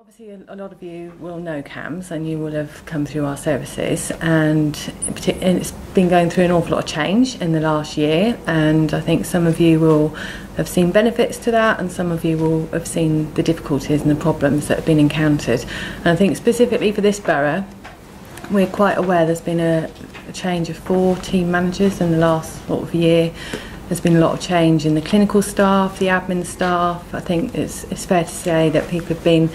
Obviously a lot of you will know CAMHS and you will have come through our services, and it's been going through an awful lot of change in the last year, and I think some of you will have seen benefits to that and some of you will have seen the difficulties and the problems that have been encountered. And I think specifically for this borough, we're quite aware there's been a change of 4 team managers in the last sort of year. There's been a lot of change in the clinical staff, the admin staff. I think it's fair to say that people have been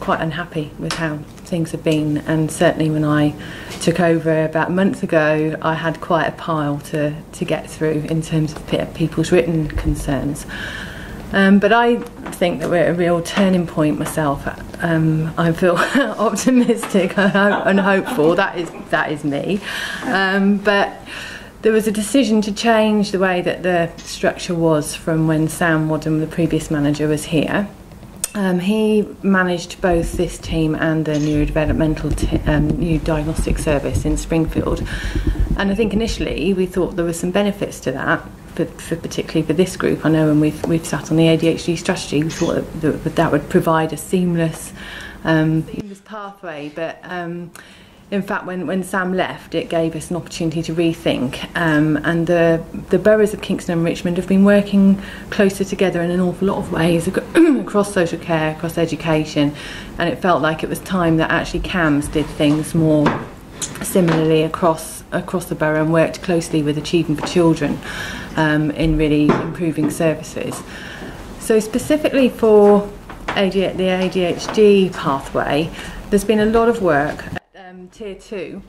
quite unhappy with how things have been, and certainly when I took over about a month ago I had quite a pile to get through in terms of people's written concerns. But I think that we're at a real turning point myself. I feel optimistic and hopeful. That is me. But there was a decision to change the way that the structure was from when Sam Wadham, the previous manager, was here. He managed both this team and the neurodevelopmental new diagnostic service in Springfield, and I think initially we thought there were some benefits to that, particularly for this group. I know when we've sat on the ADHD strategy, we thought that would provide a seamless pathway, but in fact, when Sam left, it gave us an opportunity to rethink, and the boroughs of Kingston and Richmond have been working closer together in an awful lot of ways across social care, across education, and it felt like it was time that actually CAMHS did things more similarly across the borough and worked closely with Achieving for Children in really improving services. So specifically for the ADHD pathway, there's been a lot of work. Tier 2,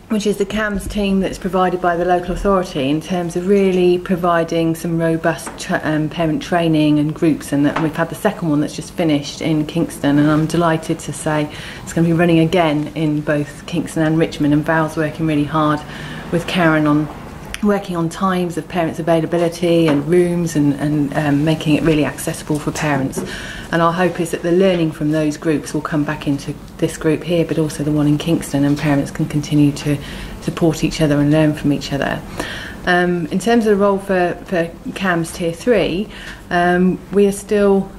which is the CAMHS team that's provided by the local authority in terms of really providing some robust parent training and groups, and we've had the second one that's just finished in Kingston, and I'm delighted to say it's going to be running again in both Kingston and Richmond, and Val's working really hard with Karen on working on times of parents' availability and rooms and making it really accessible for parents. And our hope is that the learning from those groups will come back into this group here, but also the one in Kingston, and parents can continue to support each other and learn from each other. In terms of the role for CAMHS Tier 3, we are still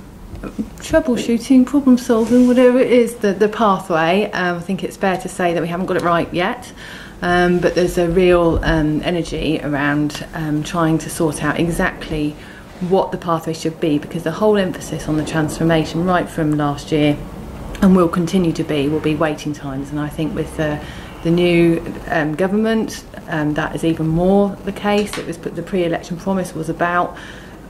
troubleshooting, problem solving, whatever it is, the pathway. I think it's fair to say that we haven't got it right yet. But there's a real energy around trying to sort out exactly what the pathway should be, because the whole emphasis on the transformation right from last year, and will continue to be, will be waiting times. And I think with the new government, that is even more the case. It was the pre-election promise was about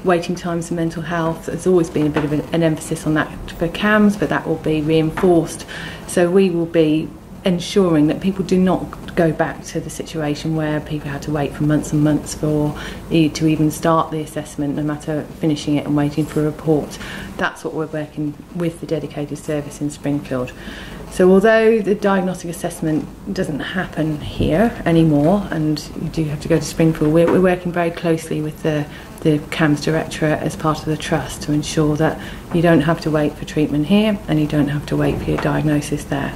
waiting times for mental health. There's always been a bit of an emphasis on that for CAMHS, but that will be reinforced. So we will be ensuring that people do not go back to the situation where people had to wait for months and months to even start the assessment, no matter finishing it and waiting for a report. That's what we're working with the dedicated service in Springfield. So although the diagnostic assessment doesn't happen here anymore, and you do have to go to Springfield, we're working very closely with the CAMHS Directorate as part of the trust to ensure that you don't have to wait for treatment here and you don't have to wait for your diagnosis there.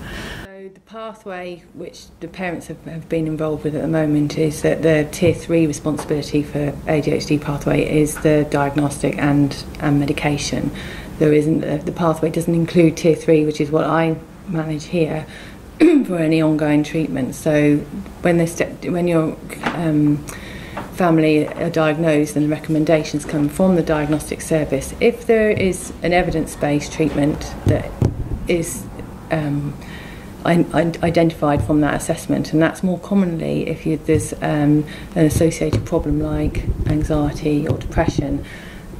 Pathway which the parents have been involved with at the moment is that the Tier 3 responsibility for ADHD pathway is the diagnostic and medication. There isn't the pathway doesn't include Tier 3, which is what I manage here, for any ongoing treatment. So when your family are diagnosed and recommendations come from the diagnostic service, if there is an evidence-based treatment that is identified from that assessment, and that's more commonly if there's an associated problem like anxiety or depression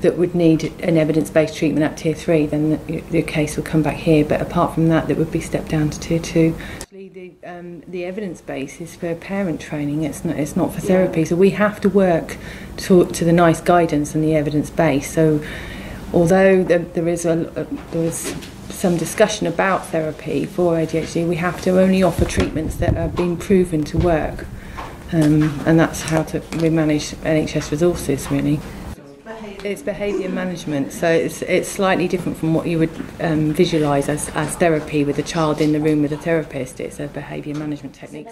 that would need an evidence-based treatment at Tier 3, then the case will come back here. But apart from that, it would be stepped down to Tier 2. The evidence base is for parent training, it's not for therapy, so we have to work to the NICE guidance and the evidence base. So although there is some discussion about therapy for ADHD, we have to only offer treatments that have been proven to work, and that's how we manage NHS resources, really. It's behaviour management, so it's slightly different from what you would visualise as therapy with a child in the room with a therapist. It's a behaviour management technique.